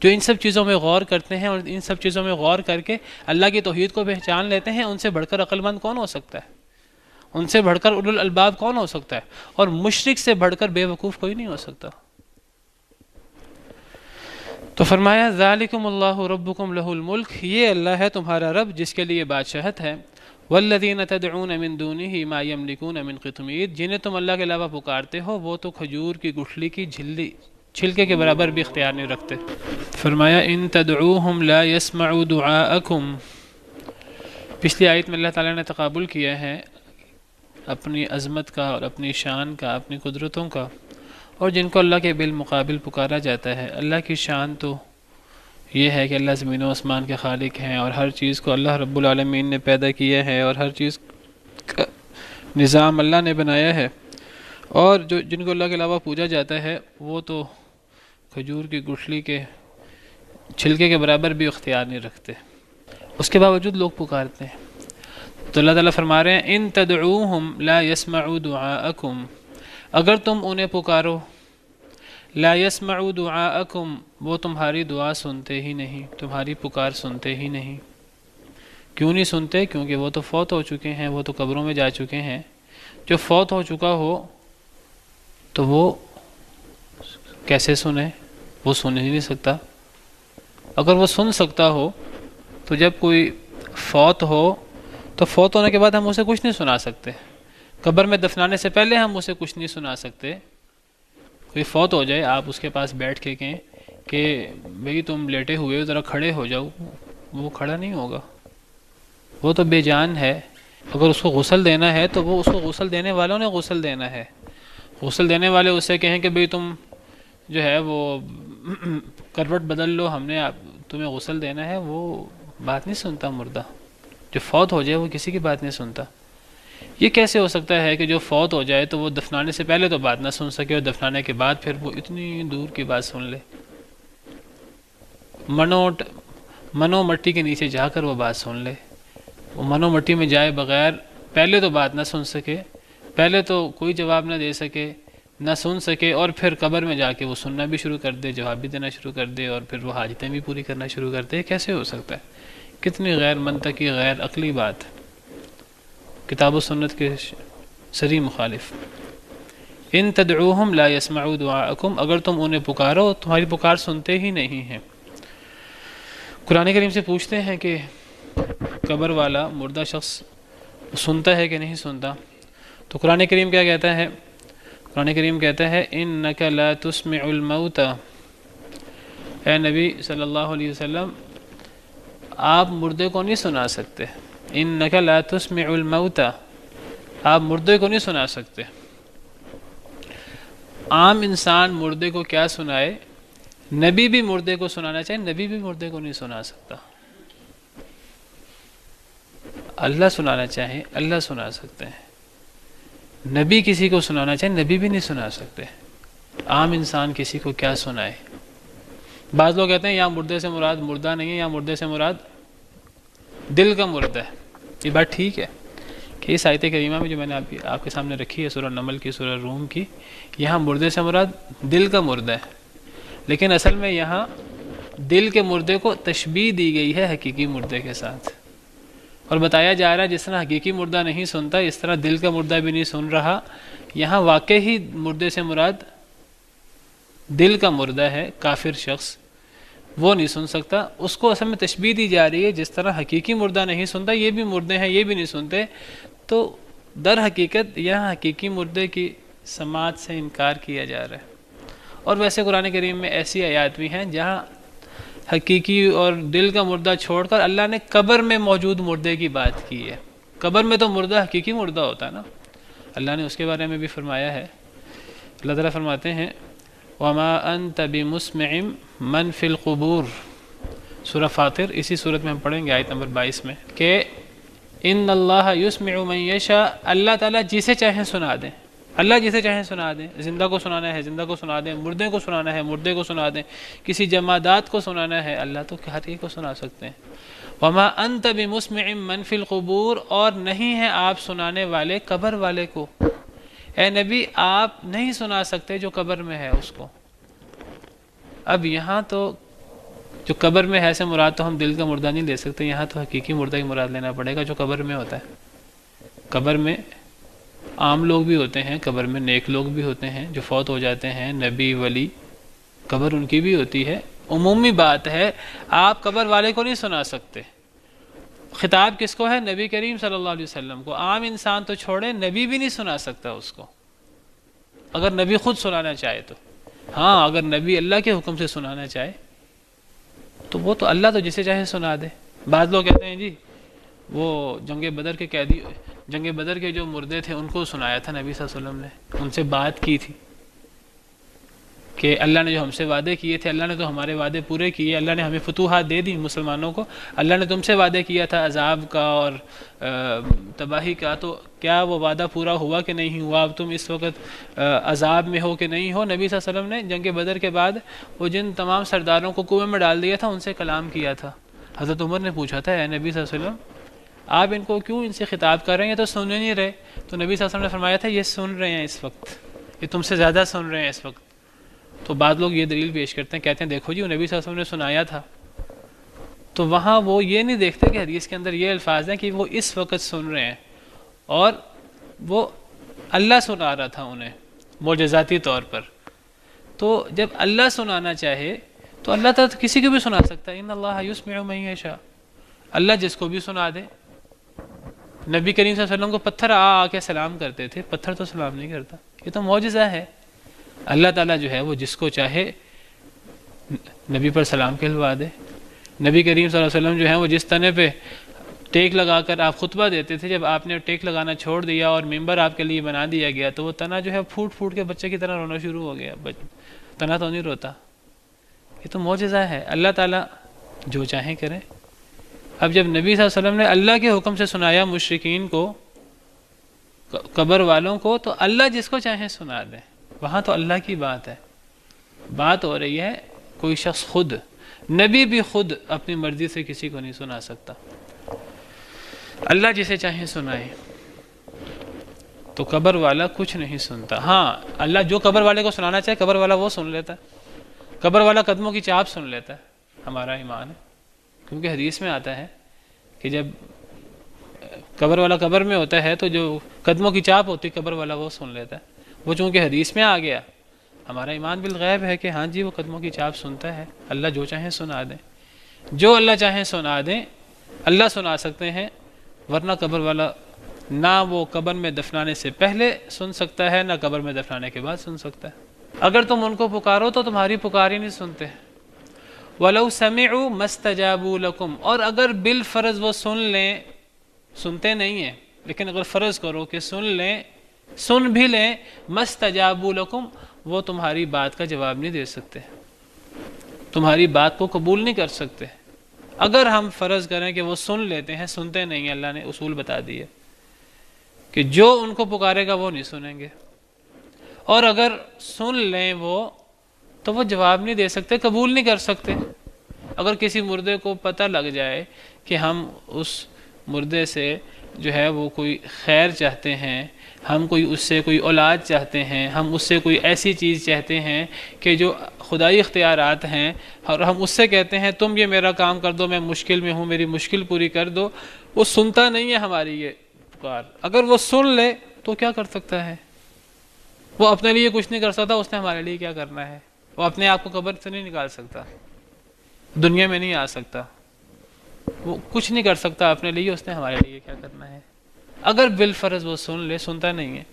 جو ان سب چیزوں میں غور کرتے ہیں اور ان سب چیزوں میں غور کر کے اللہ کی توحید کو پہچان لیتے ہیں، ان سے بڑھ کر عقل مند کون ہو سکتا ہے؟ ان سے بڑھ کر اولو الالباب کون ہو سکتا ہے؟ اور مشرک سے بڑھ کر بے وقوف کوئی نہیں ہو سکتا. تو فرمایا ذالکم اللہ ربکم لہ الملک، یہ اللہ ہے تمہارا رب جس کے لیے بادشاہت ہے. والذین تدعون من دونہ ما یملکون من قطمیر، جنہیں تم اللہ کے علاوہ پکارتے ہو وہ تو کھجور کی گٹھلی کی چھلکے کے برابر بھی اختیار نہیں رکھتے. فرمایا ان تدعوہم لا يسمعوا دعاءکم. پچھلی آیت میں اللہ تعالیٰ نے تقابل کیا ہے اپنی عظمت کا اور اپنی شان کا، اپنی قدرتوں کا، اور جن کو اللہ کے بالمقابل پکارا جاتا ہے. اللہ کی شان تو یہ ہے کہ اللہ زمین و آسمان کے خالق ہیں، اور ہر چیز کو اللہ رب العالمین نے پیدا کیا ہے، اور ہر چیز کا نظام اللہ نے بنایا ہے. اور جن کو اللہ کے علاوہ پوجا جاتا ہے وہ تو کھجور کی گٹھلی کے چھلکے کے برابر بھی اختیار نہیں رکھتے، اس کے باوجود لوگ پکارتے ہیں. تو اللہ تعالیٰ فرما رہے ہیں ان تدعوہم لا يسمعوا دعاءکم، اگر تم انہیں پکارو، لا يسمعوا دعاءکم، وہ تمہاری دعا سنتے ہی نہیں، تمہاری پکار سنتے ہی نہیں. کیوں نہیں سنتے؟ کیونکہ وہ تو فوت ہو چکے ہیں، وہ تو قبروں میں جا چکے ہیں. جو فوت ہو چکا ہو تو وہ کیسے سنے؟ وہ سن ہی نہیں سکتا. اگر وہ سن سکتا ہو تو جب کوئی فوت ہو تو فوت ہونے کے بعد ہم اسے کچھ نہیں سنا سکتے. قبر میں دفنانے سے پہلے ہم اسے کچھ نہیں سنا سکتے. کوئی فوت ہو جائے، آپ اس کے پاس بیٹھ کے کہیں کہ بھئی تم لیٹے ہوئے ہو ذرا کھڑے ہو جاؤ، وہ کھڑا نہیں ہوگا، وہ تو بے جان ہے. اگر اس کو غسل دینا ہے تو وہ اس کو غسل دینے والوں نے غسل دینا ہے. غسل دینے والے اس سے کہیں کہ بھئی تم جو ہے وہ کروٹ بدل لو، ہم نے تمہیں غسل دینا ہے، وہ بات نہیں سنتا. مردہ جو فوت ہو جائے وہ کسی کی بات نہیں سنتا. یہ کیسے ہو سکتا ہے کہ جو فوت ہو جائے تو وہ دفنانے سے پہلے تو بات نہ سن سکے، اور دفنانے کے بعد پھر وہ اتنی دور کی بات سن لے؟ منو مٹی کے نیچے جا کر وہ بات سن لے. وہ منو مٹی میں جائے بغیر پہلے تو بات نہ سن سکے، پہلے تو کوئی جواب نہ دے سکے، نہ سن سکے اور پھر قبر میں جا کے وہ سننا بھی شروع کر دے، جواب بھی دینا شروع کر دے، اور پھر وہ حاجتیں بھی پوری کرنا شروع کر دے، کیسے ہو سکتا ہے؟ کتنی غیر منطقی، غیر عقلی بات، کتاب و سنت کے صریح مخالف۔ ان تدعوہم لا يسمعوا دعاءکم، اگر تم انہیں پکارو تمہاری پکار سنتے ہی نہیں ہیں۔ قرآن کریم سے پوچھتے ہیں کہ قبر والا مردہ شخص سنتا ہے کہ نہیں سنتا، تو قرآن کریم کیا کہتا ہے؟ قرآن کریم کہتا ہے انک لا تسمع الموتى، اے نبی صلی اللہ علیہ وسلم آپ مردے کو نہیں سنا سکتے، انک لا تسمع الموتى، آپ مردے کو نہیں سنا سکتے۔ عام انسان مردے کو کیا سنائے، نبی بھی مردے کو سنانا چاہے، نبی بھی مردے کو نہیں سنا سکتا۔ اللہ سنانا چاہے اللہ سنا سکتے ہیں، نبی کسی کو سنانا چاہے نبی بھی نہیں سنا سکتے۔ عام انسان کسی کو کیا سنائے؟ بعض لوگ کہتے ہیں یہاں مردے سے مراد مردہ نہیں ہے، یہاں مردے سے مراد دل کا مردہ ہے۔ یہ بات ٹھیک ہے کہ اس آیت کریمہ میں جو میں نے آپ کے سامنے رکھی ہے، سورہ نمل کی، سورہ روم کی، یہاں مردے سے مراد دل کا مردہ ہے، لیکن اصل میں یہاں دل کے مردے کو تشبیہ دی گئی ہے حقیقی مردے کے ساتھ، اور بتایا جا رہا ہے جس طرح حقیقی مردہ نہیں سنتا اس طرح دل کا مردہ بھی نہیں سن رہا۔ یہاں واقعی مردے سے مراد دل کا مردہ ہے، کافر شخص وہ نہیں سن سکتا، اس کو اصل میں تشبیہ دی جا رہی ہے جس طرح حقیقی مردہ نہیں سنتا، یہ بھی مردے ہیں یہ بھی نہیں سنتے، تو در حقیقت یہاں حقیقی مردے کی سماعت سے انکار کیا جا رہا ہے۔ اور ویسے قرآن کریم میں ایسی آیات بھی ہیں جہاں حقیقی اور دل کا مردہ چھوڑ کر اللہ نے قبر میں موجود مردے کی بات کی ہے۔ قبر میں تو مردہ حقیقی مردہ ہوتا ہے نا، اللہ نے اس کے بارے میں بھی فرمایا ہے۔ اللہ تعالیٰ فرماتے ہیں وَمَا أَنْتَ بِمُسْمِعٍ مَنْ فِي الْقُبُورِ، سورہ فاطر، اسی صورت میں ہم پڑھیں گے آیت نمبر 22 میں کہ ان اللہ یسمع من یشاء، اللہ تعالیٰ جسے چاہیں سنا دیں، اللہ جسے چاہیں سنا دیں، زندہ کو سنانا ہے زندہ کو سنا دیں، مردے کو سنانا ہے مردے کو سنا دیں، کسی جمادات کو سنانا ہے اللہ تو ہر ایک کو سنا سکتے ہیں۔ وما انت بمسمع من فی القبور، اور نہیں ہے آپ سنانے والے قبر والے کو، اے نبی آپ نہیں سنا سکتے جو قبر میں ہے اس کو۔ اب یہاں تو جو قبر میں ہے سے مراد تو ہم دل کا مردہ نہیں لے سکتے، یہاں تو حقیقی مردہ کی مراد لینا پڑے گا جو قبر میں ہوتا ہے۔ قبر میں عام لوگ بھی ہوتے ہیں، قبر میں نیک لوگ بھی ہوتے ہیں جو فوت ہو جاتے ہیں، نبی ولی، قبر ان کی بھی ہوتی ہے۔ عمومی بات ہے آپ قبر والے کو نہیں سنا سکتے۔ خطاب کس کو ہے؟ نبی کریم صلی اللہ علیہ وسلم کو۔ عام انسان تو چھوڑے نبی بھی نہیں سنا سکتا اس کو، اگر نبی خود سنانا چاہے تو۔ ہاں اگر نبی اللہ کے حکم سے سنانا چاہے تو وہ تو اللہ تو جسے چاہے سنا دے۔ بعض لوگ کہتے ہیں جی وہ جنگ بدر کے قیدی، جنگ بدر کے جو مردے تھے ان کو سنایا تھا نبی صلی اللہ علیہ وسلم نے، ان سے بات کی تھی کہ اللہ نے جو ہم سے وعدے کیے تھے، اللہ نے تو ہمارے وعدے پورے کیے، اللہ نے ہمیں فتوحات دے دی مسلمانوں کو، اللہ نے تم سے وعدے کیا تھا عذاب کا اور تباہی کا، تو کیا وہ وعدہ پورا ہوا کہ نہیں ہوا؟ اب تم اس وقت عذاب میں ہو کہ نہیں ہو؟ نبی صلی اللہ علیہ وسلم نے جنگ بدر کے بعد وہ جن تمام سرداروں کو کنویں میں ڈال دیا تھا ان سے کلام کیا تھا۔ حضرت عمر نے پوچھا تھا اے نبی صلی اللہ علیہ وسلم آپ ان کو کیوں ان سے خطاب کر رہے ہیں، یہ تو سن نہیں رہے؟ تو نبی صلی اللہ علیہ وسلم نے فرمایا تھا یہ سن رہے ہیں اس وقت، یہ تم سے زیادہ سن رہے ہیں اس وقت۔ تو بعض لوگ یہ دلیل پیش کرتے ہیں، کہتے ہیں دیکھو جی وہ نبی صلی اللہ علیہ وسلم نے سنایا تھا، تو وہاں وہ یہ نہیں دیکھتے کہ حدیث کے اندر یہ الفاظ ہیں کہ وہ اس وقت سن رہے ہیں، اور وہ اللہ سنا رہا تھا انہیں معجزاتی طور پر۔ تو جب اللہ سنانا چاہے تو اللہ تعالیٰ کسی کو بھی سنا سکتا ہے، ان اللہ یسمع من یشاء، اللہ جس کو بھی سنا دے۔ نبی کریم صلی اللہ علیہ وسلم کو پتھر آ کے سلام کرتے تھے، پتھر تو سلام نہیں کرتا، یہ تو معجزہ ہے۔ اللہ تعالیٰ جو ہے وہ جس کو چاہے نبی پر سلام کہلوا دے۔ نبی کریم صلی اللہ علیہ وسلم جو ہیں وہ جس تنے پہ ٹیک لگا کر آپ خطبہ دیتے تھے، جب آپ نے ٹیک لگانا چھوڑ دیا اور ممبر آپ کے لیے بنا دیا گیا تو وہ تنا جو ہے پھوٹ پھوٹ کے بچے کی طرح رونا شروع ہو گیا، تنا تو نہیں روتا۔ یہ تو معجزہ ہے، اللہ تعالیٰ جو چاہیں کریں۔ اب جب نبی صلی اللہ علیہ وسلم نے اللہ کے حکم سے سنایا مشرکین کو، قبر والوں کو، تو اللہ جس کو چاہیں سنا دیں، وہاں تو اللہ کی بات ہے۔ بات ہو رہی ہے کوئی شخص خود، نبی بھی خود اپنی مرضی سے کسی کو نہیں سنا سکتا، اللہ جسے چاہیں سنائے۔ تو قبر والا کچھ نہیں سنتا. ہاں اللہ جو قبر والے کو سنانا چاہے قبر والا وہ سن لیتا ہے. قبر والا قدموں کی چاپ سن لیتا ہے. ہمارا ایمان ہے، کیونکہ حدیث میں آتا ہے کہ جب قبر والا قبر میں ہوتا ہے تو جو قدموں کی چاپ ہوتی ہے قبر والا وہ سن لیتا ہے. وہ چونکہ حدیث میں آ گیا، ہمارا ایمان بالغیب ہے کہ ہاں جی وہ قدموں کی چاپ سنتا ہے. اللہ جو چاہیں سنا دیں، جو اللہ چاہیں سنا دیں. اللہ سنا سکتے ہیں، ورنہ قبر والا نہ وہ قبر میں دفنانے سے پہلے سن سکتا ہے، نہ قبر میں دفنانے کے بعد سن سکتا ہے. اگر تم ان کو پکارو تو تمہاری پکار ہی نہیں سنتے. وَلَوْ سَمِعُوا مَا اسْتَجَابُوا لَكُمْ، اور اگر بالفرض وہ سن لیں، سنتے نہیں ہیں لیکن اگر فرض کرو کہ سن لیں، سن بھی لیں، مَا اسْتَجَابُوا لَكُمْ، وہ تمہاری بات کا جواب نہیں دے سکتے، تمہاری بات کو قبول نہیں کر سکتے. اگر ہم فرض کریں کہ وہ سن لیتے ہیں، سنتے نہیں ہیں، اللہ نے اصول بتا دیے کہ جو ان کو پکارے گا وہ نہیں سنیں گے. اور اگر سن لیں وہ تو وہ جواب نہیں دے سکتے، قبول نہیں کر سکتے. اگر کسی مردے کو پتہ لگ جائے کہ ہم اس مردے سے جو ہے وہ کوئی خیر چاہتے ہیں، ہم کوئی اس سے کوئی اولاد چاہتے ہیں، ہم اس سے کوئی ایسی چیز چاہتے ہیں کہ جو خدائی اختیارات ہیں، اور ہم اس سے کہتے ہیں تم یہ میرا کام کر دو، میں مشکل میں ہوں، میری مشکل پوری کر دو، وہ سنتا نہیں ہے ہماری یہ پکار. اگر وہ سن لے تو کیا کر سکتا ہے؟ وہ اپنے لیے کچھ نہیں کر سکتا، اس نے ہمارے لیے کیا کرنا ہے؟ وہ اپنے آپ کو قبر سے نہیں نکال سکتا، دنیا میں نہیں آ سکتا، وہ کچھ نہیں کر سکتا اپنے لیے، اس نے ہمارے لیے کیا کرنا ہے؟ اگر بالفرض وہ سن لے، سنتا نہیں ہے،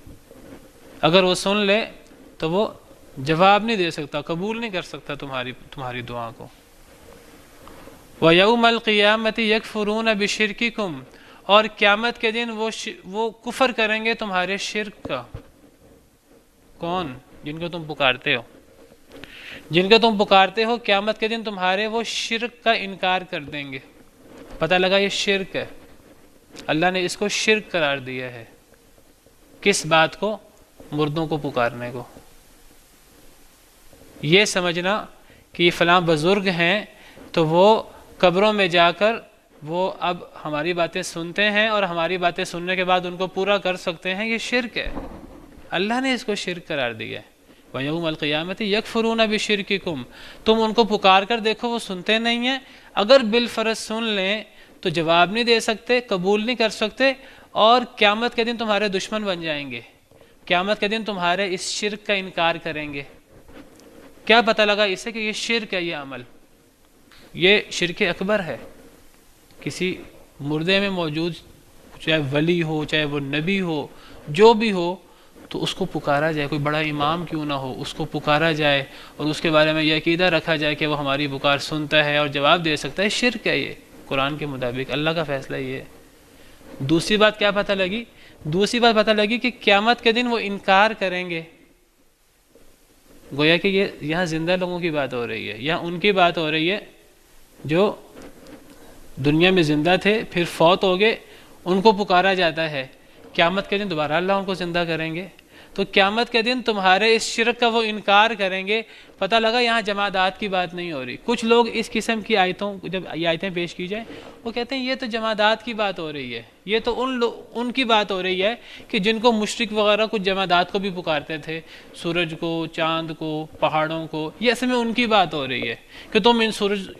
اگر وہ سن لے تو وہ جواب نہیں دے سکتا، قبول نہیں کر سکتا تمہاری دعا کو. وَيَوْمَ الْقِيَامَةِ يَكْفُرُونَ بِشِرْكِكُمْ، اور قیامت کے دن وہ کفر کریں گے تمہارے شرک کا. کون؟ جن کو تم پکارتے ہو، جن کو تم پکارتے ہو قیامت کے دن تمہارے وہ شرک کا انکار کر دیں گے. پتہ لگا یہ شرک ہے، اللہ نے اس کو شرک قرار دیا ہے. کس بات کو؟ مردوں کو پکارنے کو. یہ سمجھنا کہ یہ فلاں بزرگ ہیں تو وہ قبروں میں جا کر وہ اب ہماری باتیں سنتے ہیں اور ہماری باتیں سننے کے بعد ان کو پورا کر سکتے ہیں، یہ شرک ہے. اللہ نے اس کو شرک قرار دیا ہے. وَيَوْمَ الْقِيَامَةِ يَكْفُرُونَ بِشِرْكِكُمْ، تم ان کو پکار کر دیکھو وہ سنتے نہیں ہیں. اگر بالفرض سن لیں تو جواب نہیں دے سکتے، قبول نہیں کر سکتے، اور قیامت کے دن تمہارے دشمن بن جائیں گے. قیامت کے دن تمہارے اس شرک کا انکار کریں گے. کیا پتہ لگا اس سے کہ یہ شرک ہے، یہ عمل یہ شرک اکبر ہے. کسی مردے میں موجود چاہے ولی ہو، چاہے وہ نبی ہو، جو بھی ہو، تو اس کو پکارا جائے، کوئی بڑا امام کیوں نہ ہو، اس کو پکارا جائے اور اس کے بارے میں یہ عقیدہ رکھا جائے کہ وہ ہماری پکار سنتا ہے اور جواب دے سکتا ہے. شرک ہے یہ قرآن کے مطابق، اللہ کا فیصلہ یہ ہے. دوسری بات کیا پتہ لگی؟ دوسری بات پتہ لگی کہ قیامت کے دن وہ انکار کریں گے. گویا کہ یہ یہاں زندہ لوگوں کی بات ہو رہی ہے، یہاں ان کی بات ہو رہی ہے جو دنیا میں زندہ تھے پھر فوت ہو گئے، ان کو پکارا جاتا ہے. قیامت کے دن دوبارہ اللہ ان کو زندہ کریں گے. تو قیامت کے دن تمہارے اس شرک کا وہ انکار کریں گے. پتہ لگا یہاں جمادات کی بات نہیں ہو رہی. کچھ لوگ اس قسم کی آیتوں جب یہ آیتیں پیش کی جائیں وہ کہتے ہیں یہ تو جمادات کی بات ہو رہی ہے، یہ تو ان کی بات ہو رہی ہے کہ جن کو مشرک وغیرہ کچھ جمادات کو بھی پکارتے تھے، سورج کو، چاند کو، پہاڑوں کو. یہ اصل میں ان کی بات ہو رہی ہے کہ تم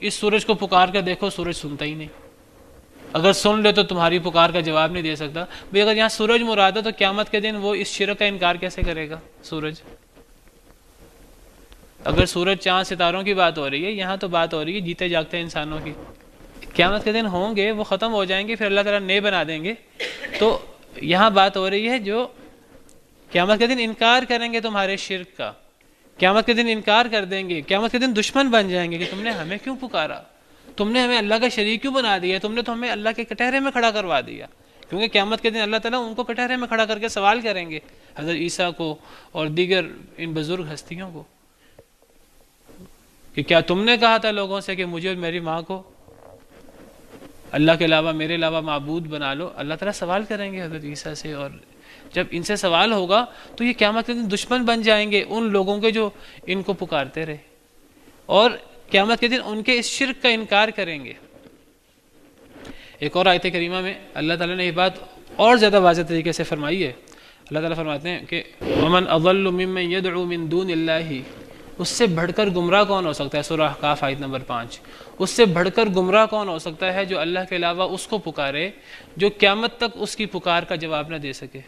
اس سورج کو پکار کر دیکھو، سورج سنتا ہی نہیں. اگر سن لے تو تمہاری پکار کا جواب نہیں دے سکتا. بھئی اگر یہاں سورج مراد ہے تو قیامت کے دن وہ اس شرک کا انکار کیسے کرے گا؟ سورج، اگر سورج چاند ستاروں کی بات ہو رہی ہے، یہاں تو بات ہو رہی ہے جیتے جاگتے انسانوں کی. قیامت کے دن ہوں گے، وہ ختم ہو جائیں گے، پھر اللہ تعالیٰ نئے بنا دیں گے. تو یہاں بات ہو رہی ہے جو قیامت کے دن انکار کریں گے تمہارے شرک کا، قیامت کے دن انکار کر دیں گے، قیامت کے دن دشمن بن جائیں گے کہ تم نے ہمیں کیوں پکارا، تم نے ہمیں اللہ کا شریک کیوں بنا دیا، تم نے تو ہمیں اللہ کے کٹہرے میں کھڑا کروا دیا. کیونکہ قیامت کے دن اللہ تعالیٰ ان کو کٹہرے میں کھڑا کر کے سوال کریں گے، حضرت عیسیٰ کو اور دیگر ان بزرگ ہستیوں کو، کہ کیا تم نے کہا تھا لوگوں سے کہ مجھے اور میری ماں کو اللہ کے علاوہ، میرے علاوہ معبود بنا لو. اللہ تعالیٰ سوال کریں گے حضرت عیسیٰ سے، اور جب ان سے سوال ہوگا تو یہ قیامت کے دن دشمن بن جائیں گے ان لوگوں کے جو ان کو پکارتے رہے، اور قیامت کے دن ان کے اس شرک کا انکار کریں گے. ایک اور آیت کریمہ میں اللہ تعالیٰ نے یہ بات اور زیادہ واضح طریقے سے فرمائی ہے. اللہ تعالیٰ فرماتے ہیں کہ ومن اضل ممن يدعو من دون اللہ، اس سے بڑھ کر گمراہ کون ہو سکتا ہے؟ سورہ احقاف آیت نمبر 5. اس سے بڑھ کر گمراہ کون ہو سکتا ہے جو اللہ کے علاوہ اس کو پکارے جو قیامت تک اس کی پکار کا جواب نہ دے سکے.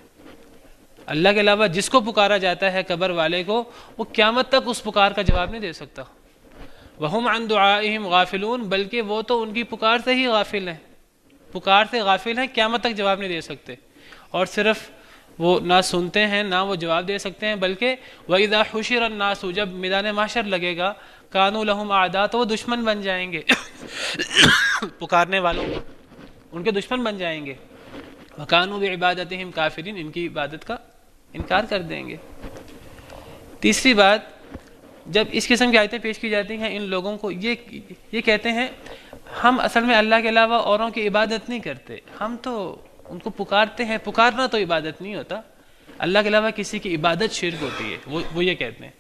اللہ کے علاوہ جس کو پکارا جاتا ہے قبر والے کو، وہ قیامت تک اس پکار کا جواب نہیں دے سکتا. وَهُمْ عَنْ دُعَائِهِمْ غَافِلُونَ، بلکہ وہ تو ان کی پکار سے ہی غافل ہیں، پکار سے غافل ہیں، قیامت تک جواب نہیں دے سکتے. اور صرف وہ نہ سنتے ہیں نہ وہ جواب دے سکتے ہیں، بلکہ وَإِذَا حُشِرَ النَّاسُ، جب میدان محشر لگے گا، كَانُوا لَهُمْ أَعْدَاءَ، تو وہ دشمن بن جائیں گے پکارنے والوں ان کے دشمن بن جائیں گے. وَكَانُوا بِعِبَادَتِهِمْ كَافِرِينَ، ان کی عبادت کا انکار کر دیں گے. تیسری بات، جب اس قسم کی آیتیں پیش کی جاتی ہیں ان لوگوں کو یہ کہتے ہیں ہم اصل میں اللہ کے علاوہ اوروں کی عبادت نہیں کرتے، ہم تو ان کو پکارتے ہیں. پکارنا تو عبادت نہیں ہوتا، اللہ کے علاوہ کسی کی عبادت شرک ہوتی ہے. وہ یہ کہتے ہیں.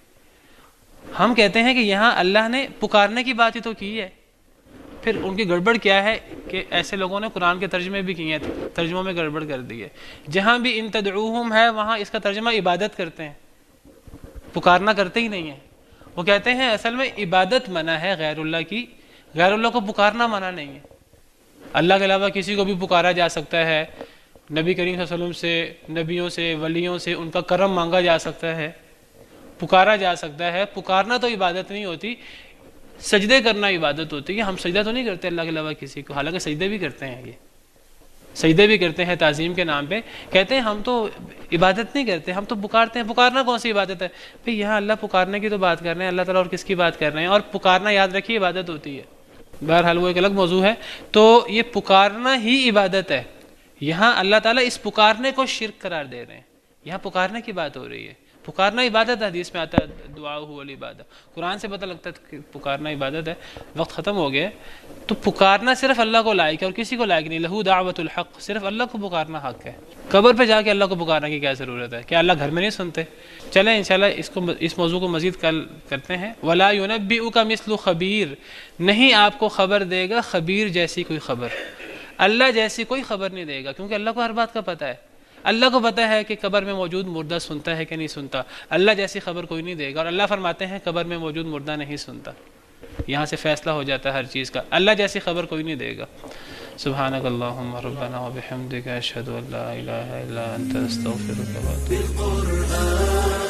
ہم کہتے ہیں کہ یہاں اللہ نے پکارنے کی بات ہی تو کی ہے. پھر ان کی گڑبڑ کیا ہے کہ ایسے لوگوں نے قرآن کے ترجمے بھی کیے ہیں، ترجموں میں گڑبڑ کر دی ہے. جہاں بھی ان تدعوہم ہے وہاں اس کا ترجمہ عبادت کرتے ہیں، پکارنا کرتے ہی نہیں ہیں. وہ کہتے ہیں اصل میں عبادت منع ہے غیر اللہ کی، غیر اللہ کو پکارنا منع نہیں ہے. اللہ کے علاوہ کسی کو بھی پکارا جا سکتا ہے، نبی کریم صلی اللہ علیہ وسلم سے، نبیوں سے، ولیوں سے ان کا کرم مانگا جا سکتا ہے، پکارا جا سکتا ہے. پکارنا تو عبادت نہیں ہوتی، سجدے کرنا عبادت ہوتی ہے. ہم سجدہ تو نہیں کرتے اللہ کے علاوہ کسی کو، حالانکہ سجدے بھی کرتے ہیں، یہ سجدے بھی کرتے ہیں تعظیم کے نام پہ. کہتے ہیں ہم تو عبادت نہیں کرتے، ہم تو پکارتے ہیں. پکارنا کون سی عبادت ہے بھئی؟ یہاں اللہ پکارنے کی تو بات کر رہے ہیں، اللہ تعالیٰ اور کس کی بات کر رہے ہیں؟ اور پکارنا یاد رکھیے عبادت ہوتی ہے. بہرحال وہ ایک الگ موضوع ہے. تو یہ پکارنا ہی عبادت ہے. یہاں اللہ تعالیٰ اس پکارنے کو شرک قرار دے رہے ہیں. یہاں پکارنے کی بات ہو رہی ہے. پکارنا عبادت ہے، حدیث میں آتا ہے دعا هو العبادہ. قرآن سے پتہ لگتا ہے کہ پکارنا عبادت ہے. وقت ختم ہو گیا. تو پکارنا صرف اللہ کو لائق ہے اور کسی کو لائق نہیں. لہو دعوت الحق، صرف اللہ کو پکارنا حق ہے. قبر پہ جا کے اللہ کو پکارنے کی کیا ضرورت ہے؟ کیا اللہ گھر میں نہیں سنتے؟ چلیں انشاءاللہ اس موضوع کو مزید کل کرتے ہیں. ولا ينبئك مثل خبیر، نہیں آپ کو خبر دے گا خبیر جیسی کوئی خبر. اللہ جیسی کوئی خبر نہیں دے گا، کیونکہ اللہ کو ہر بات کا پتہ ہے. اللہ کو پتہ ہے کہ قبر میں موجود مردہ سنتا ہے کہ نہیں سنتا. اللہ جیسی خبر کوئی نہیں دے گا. اور اللہ فرماتے ہیں قبر میں موجود مردہ نہیں سنتا. یہاں سے فیصلہ ہو جاتا ہے ہر چیز کا. اللہ جیسی خبر کوئی نہیں دے گا. سبحانک اللہم ربنا وبحمدک اشہد ان لا الہ الا انت استغفرک و اتوب الیک.